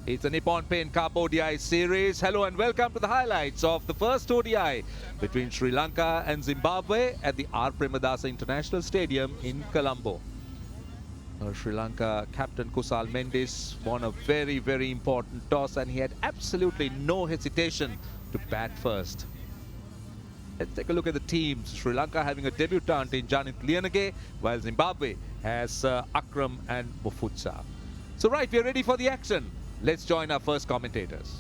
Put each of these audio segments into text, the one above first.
It's a Nippon Paint Cup ODI series. Hello and welcome to the highlights of the first ODI between Sri Lanka and Zimbabwe at the R. Premadasa International Stadium in Colombo. Sri Lanka captain Kusal Mendis won a very important toss and he had absolutely no hesitation to bat first. Let's take a look at the teams. Sri Lanka having a debutant in Janit Lianage, while Zimbabwe has Akram and Mufutsa. So right, we're ready for the action. Let's join our first commentators.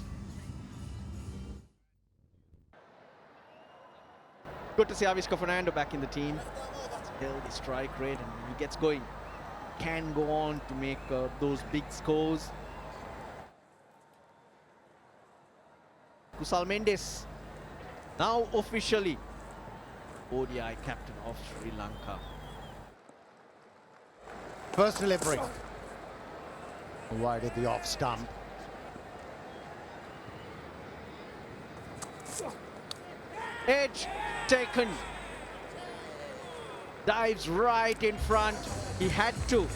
Good to see Avishka Fernando back in the team. Held the strike rate and he gets going. Can go on to make those big scores. Kusal Mendis, now officially ODI captain of Sri Lanka. First delivery. Wide at the off stump. Edge taken. Dives right in front. He had to.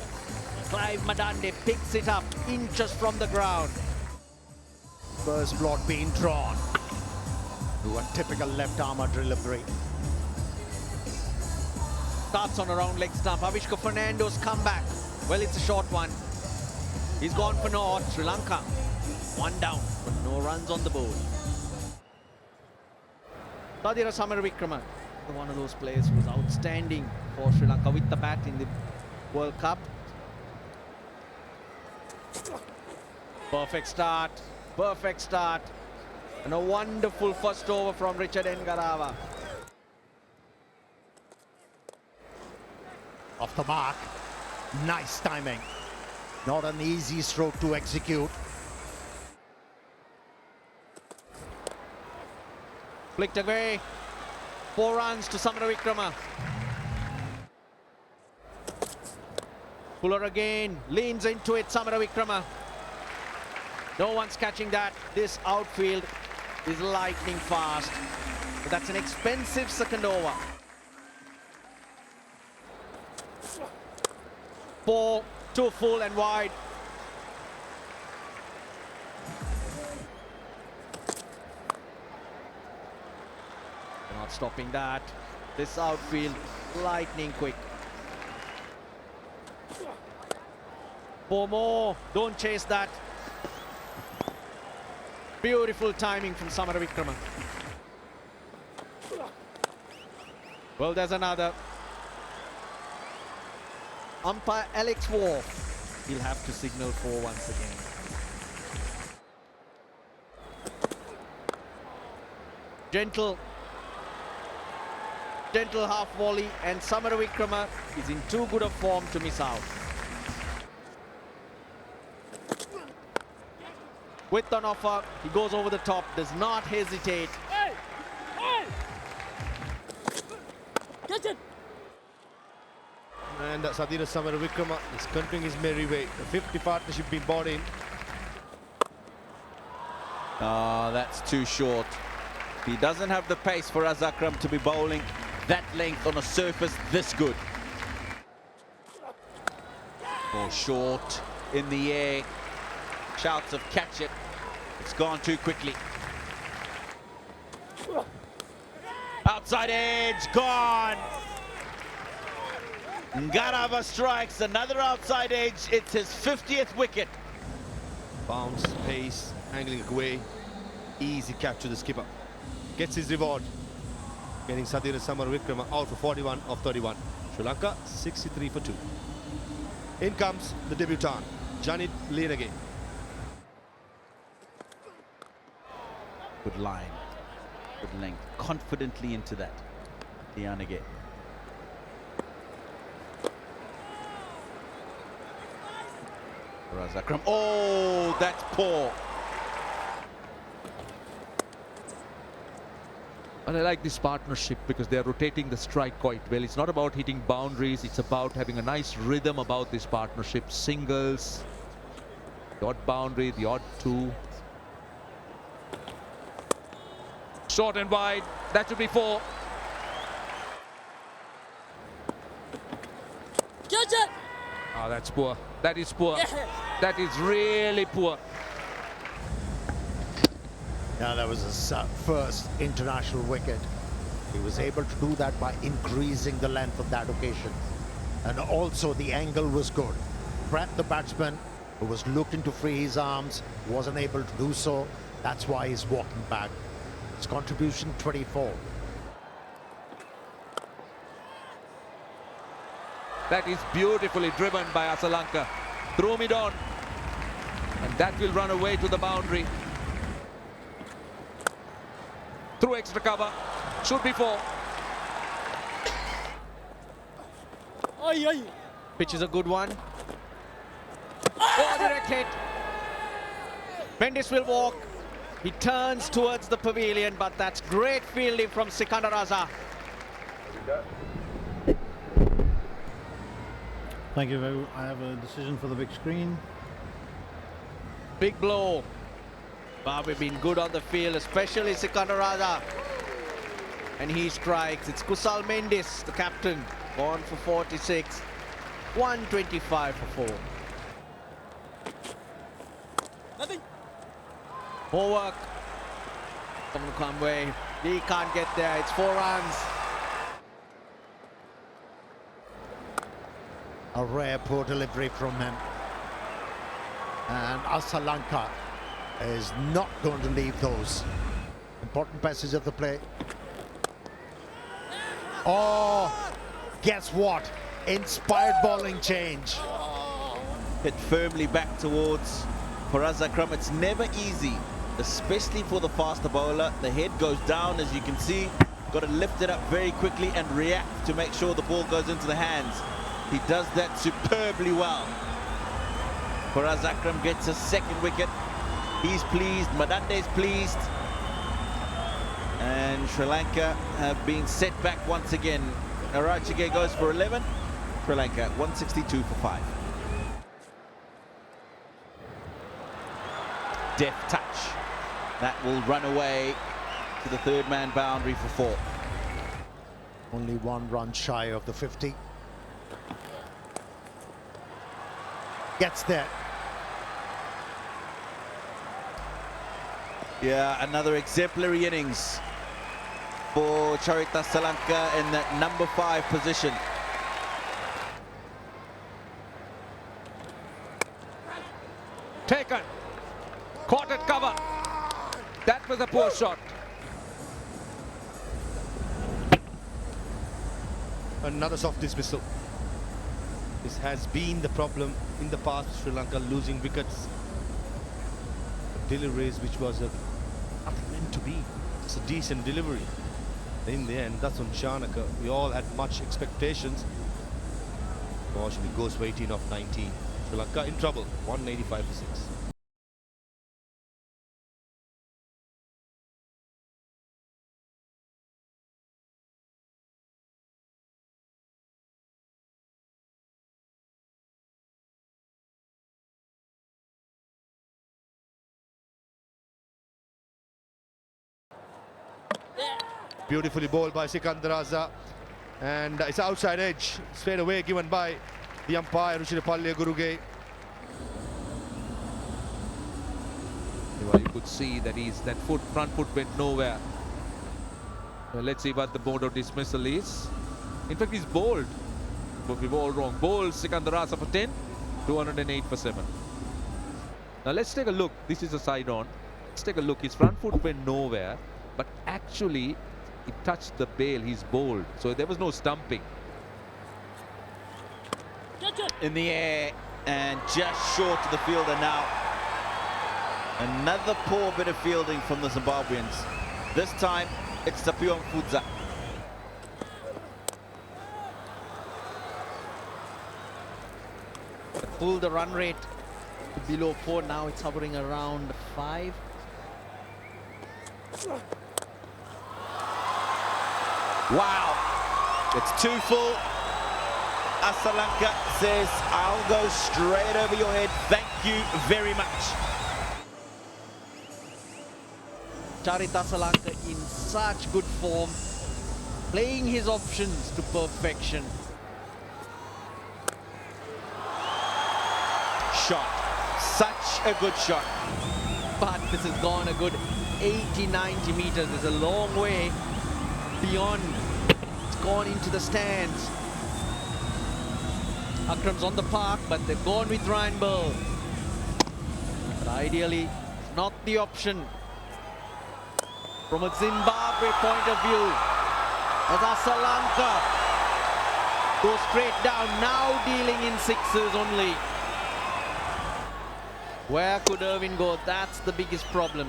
Clive Madande picks it up inches from the ground. First plot being drawn. To a typical left armour delivery. Starts on a round leg stump. Avishka Fernando's comeback. Well, it's a short one. He's gone for naught. Sri Lanka, one down, but no runs on the board. Sadira Samaravikrama, one of those players who was outstanding for Sri Lanka with the bat in the World Cup. Perfect start, and a wonderful first over from Richard Ngarava. Off the mark. Nice timing. Not an easy stroke to execute. Flicked away. 4 runs to Samaravikrama. Puller again, leans into it, Samaravikrama. No one's catching that. This outfield is lightning fast. But that's an expensive second over. 4, 2 full and wide. Not stopping that. This outfield, lightning quick. 4 more. Don't chase that. Beautiful timing from Samaravikrama. Well, there's another. Umpire Alex War. He'll have to signal for once again. Gentle half volley, and Samaravikrama is in too good a form to miss out. With an offer, he goes over the top, does not hesitate. Hey! Catch it! And Sadira Samaravikrama is continuing his merry way. The 50 partnership being bought in. That's too short. He doesn't have the pace for Akram to be bowling that length on a surface this good. Or short in the air. Shouts of catch it. It's gone too quickly. Outside edge, gone. Ngarava strikes another outside edge. It's his 50th wicket. Bounce, pace, angling away. Easy catch to the skipper. Gets his reward. Getting Sadira Samaravikrama out for 41 of 31. Sri Lanka 63 for 2. In comes the debutant, Janit Lianage. Good line, good length, confidently into that. Lianage. Akram. Oh, that's poor. And I like this partnership because they're rotating the strike quite well. It's not about hitting boundaries, it's about having a nice rhythm about this partnership. Singles, the odd boundary, the odd 2. Short and wide, that should be 4. Catch it! Oh, that's poor. That is poor. Yeah. That is really poor. Yeah, that was his first international wicket. He was able to do that by increasing the length of that occasion. And also the angle was good. Brett, the batsman, who was looking to free his arms, wasn't able to do so. That's why he's walking back. His contribution, 24. That is beautifully driven by Lanka. Throw mid on. And that will run away to the boundary. Through extra cover. Should be 4. Oi, oi. Pitch is a good one. Oh, direct hit. Mendes will walk. He turns towards the pavilion, but that's great fielding from Sikandar Raza. Thank you. I have a decision for the big screen. Big blow. Zimbabwe been good on the field, especially Sikandar Raza. And he strikes. It's Kusal Mendes, the captain, gone for 46. 125 for 4. Nothing. More work. Someone come away. He can't get there. It's 4 runs. A rare poor delivery from him. And Lanka is not going to leave those. Important passage of the play. Oh, guess what? Inspired bowling change. Hit firmly back towards Faraz Akram. It's never easy, especially for the faster bowler. The head goes down, as you can see. Got to lift it up very quickly and react to make sure the ball goes into the hands. He does that superbly well. Faraz Akram gets a 2nd wicket. He's pleased, Madande's pleased. And Sri Lanka have been set back once again. Arachige goes for 11. Sri Lanka 162 for 5. Deft touch. That will run away to the 3rd man boundary for 4. Only 1 run shy of the 50. Gets there. Yeah, another exemplary innings for Charita Salanka in that number 5 position. Taken. Caught at cover. That was a poor shot. Another soft dismissal. This has been the problem in the past, Sri Lanka losing wickets. Deliveries which was nothing meant to be. It's a decent delivery. In the end, that's on Shanaka. We all had much expectations. Unfortunately, goes for 18 off 19. Sri Lanka in trouble, 185 for 6. Beautifully bowled by Sikandar Raza, and it's outside edge, straight away given by the umpire Ruchirapalli Guruge. Well, you could see that that front foot went nowhere. Well, let's see what the board of dismissal is. In fact, he's bowled, but we were all wrong. Bowled Sikandar Raza for 10, 208 for 7. Now let's take a look. This is a side on. Let's take a look. His front foot went nowhere, but actually it touched the bail. He's bowled, so there was no stumping. Catch it. In the air and just short of the fielder now. Another poor bit of fielding from the Zimbabweans. This time it's Tapiwa Mfudza. Pull the run rate to below 4. Now it's hovering around 5. Wow, it's too full. Asalanka says, I'll go straight over your head. Thank you very much. Charita Salanka in such good form, playing his options to perfection. Shot, such a good shot. But this has gone a good 80, 90 meters. There's a long way beyond. It's gone into the stands. Akram's on the park, but they've gone with Ryan Burl. But ideally, not the option. From a Zimbabwe point of view, as Lanka goes straight down, now dealing in sixes only. Where could Irvin go? That's the biggest problem.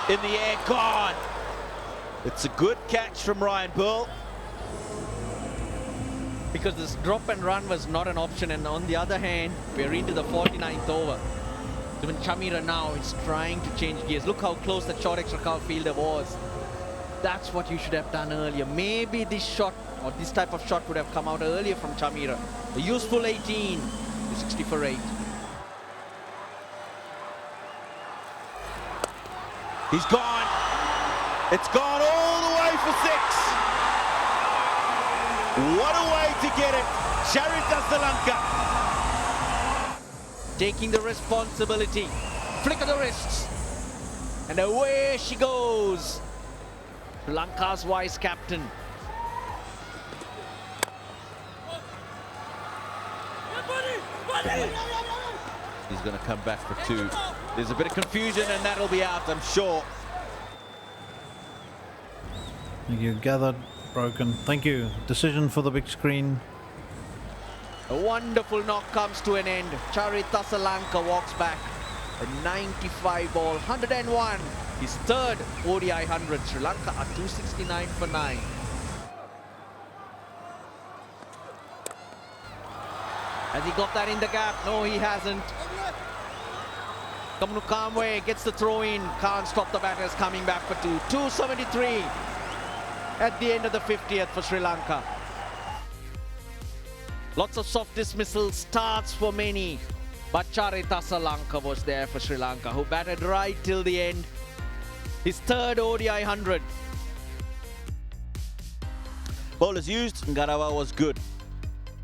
In the air, gone. It's a good catch from Ryan Burl. Because this drop and run was not an option, and on the other hand, we're into the 49th over. So when Chamira now is trying to change gears, look how close the short extra cover fielder was. That's what you should have done earlier. Maybe this shot or this type of shot would have come out earlier from Chamira. The useful 18 to 60 for 8. He's gone. It's gone all the way for 6. What a way to get it. Charita Lanka taking the responsibility. Flick of the wrists. And away she goes. Sri Lanka's vice captain. He's going to come back for 2. There's a bit of confusion and that'll be out, I'm sure. Thank you. Gathered, broken. Thank you. Decision for the big screen. A wonderful knock comes to an end. Charita Lanka walks back. A 95 ball, 101. His third ODI 100. Sri Lanka are 269 for 9. Has he got that in the gap? No, he hasn't. Kamnu Kamwe gets the throw in. Can't stop the batters coming back for 2. 273 at the end of the 50th for Sri Lanka. Lots of soft dismissal starts for many, but Charita Lanka was there for Sri Lanka, who batted right till the end. His third ODI 100. Bowlers used, Ngarawa was good.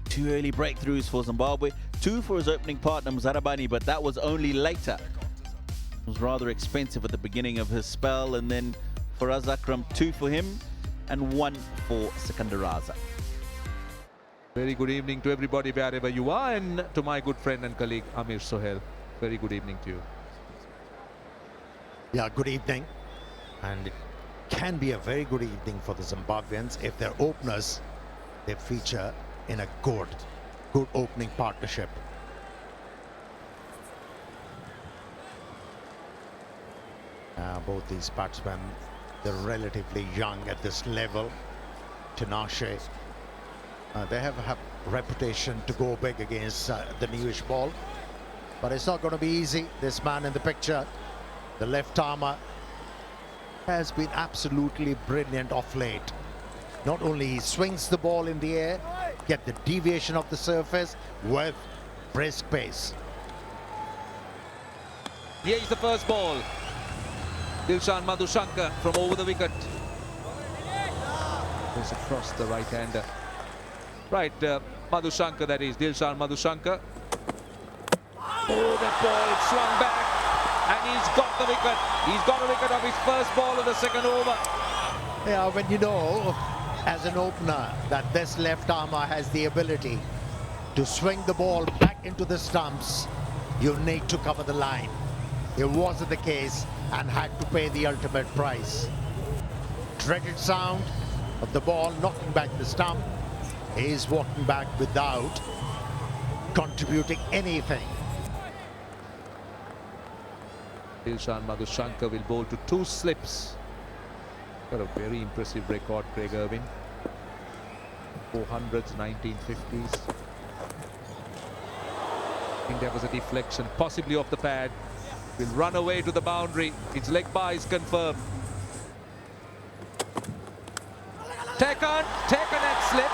2 early breakthroughs for Zimbabwe, 2 for his opening partner Mzarabani, but that was only later. It was rather expensive at the beginning of his spell, and then for Akram, 2 for him and 1 for Sikandaraza. Very good evening to everybody wherever you are, and to my good friend and colleague Amir Sohail. Very good evening to you. Yeah, good evening. And it can be a very good evening for the Zimbabweans if their openers, they feature in a good opening partnership. Both these batsmen, they're relatively young at this level. Tinashe, they have a reputation to go big against the newish ball, but it's not going to be easy. This man in the picture, the left armer, has been absolutely brilliant of late. Not only he swings the ball in the air, get the deviation of the surface with brisk pace. Here is the first ball. Dilshan Madhushankar from over the wicket. Goes across the right-hander. Right, Madhushankar, that is, Dilshan Madhushankar. Oh, that ball swung back, and he's got the wicket. He's got a wicket of his first ball of the second over. Yeah, when you know, as an opener, that this left armer has the ability to swing the ball back into the stumps, you need to cover the line. It wasn't the case and had to pay the ultimate price. Dreaded sound of the ball knocking back the stump. He's walking back without contributing anything. Dilshan Madhushankar will bowl to 2 slips. Got a very impressive record, Craig Irwin. 400s, 1950s. I think there was a deflection, possibly off the pad. Will run away to the boundary. Its leg bar is confirmed. Taken at slip.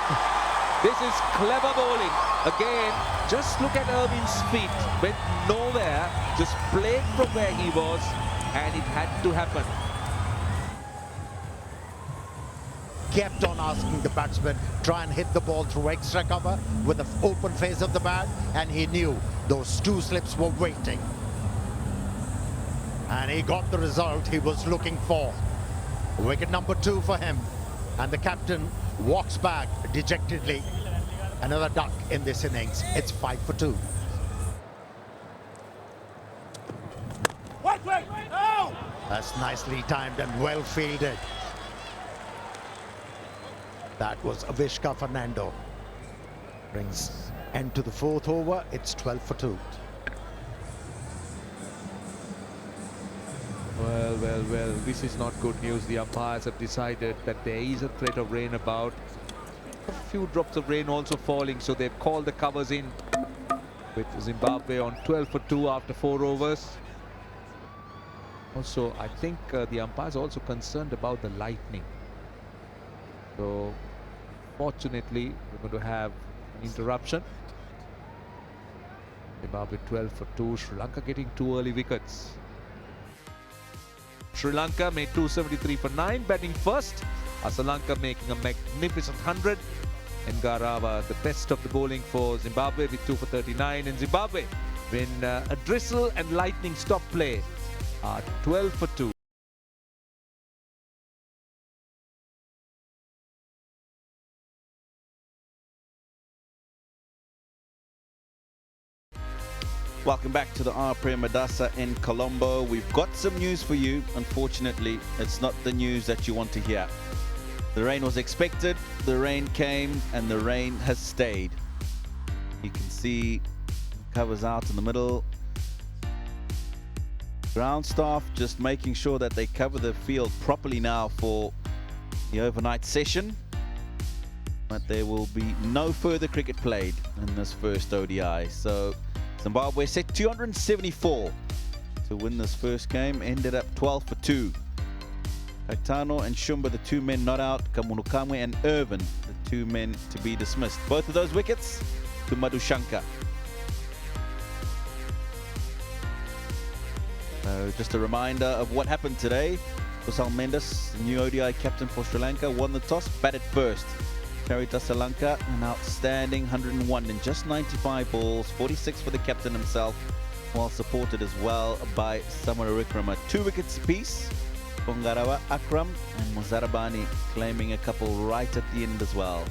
This is clever bowling. Again, just look at Irvin's feet. Went nowhere, just played from where he was, and it had to happen. Kept on asking the batsman, try and hit the ball through extra cover with the open face of the bat, and he knew those 2 slips were waiting. And he got the result he was looking for. Wicket number 2 for him. And the captain walks back dejectedly. Another duck in this innings. It's 5 for 2. Wait, no! That's nicely timed and well fielded. That was Avishka Fernando. Brings end to the 4th over. It's 12 for 2. Well, this is not good news. The umpires have decided that there is a threat of rain about. A few drops of rain also falling, so they've called the covers in with Zimbabwe on 12 for 2 after 4 overs. Also, I think the umpires are also concerned about the lightning. So, fortunately, we're going to have an interruption. Zimbabwe 12 for 2. Sri Lanka getting 2 early wickets. Sri Lanka made 273 for 9, batting first. Lanka making a magnificent 100. And Garawa, the best of the bowling for Zimbabwe with 2 for 39. And Zimbabwe, when a drizzle and lightning stop play, are 12 for 2. Welcome back to the R. Premadasa in Colombo. We've got some news for you. Unfortunately, it's not the news that you want to hear. The rain was expected, the rain came, and the rain has stayed. You can see covers out in the middle. Ground staff just making sure that they cover the field properly now for the overnight session. But there will be no further cricket played in this first ODI. So Zimbabwe set 274 to win this first game, ended up 12 for 2. Kaitano and Shumba, the 2 men not out. Kamunukamwe and Irvin, the 2 men to be dismissed. Both of those wickets to Madhushanka. So just a reminder of what happened today. Kusal Mendes, the new ODI captain for Sri Lanka, won the toss, batted first. Charita Lanka, an outstanding 101 in just 95 balls, 46 for the captain himself, while supported as well by Samara Wickrama. 2 wickets apiece. Bongarawa, Akram and Mozarabani claiming a couple right at the end as well.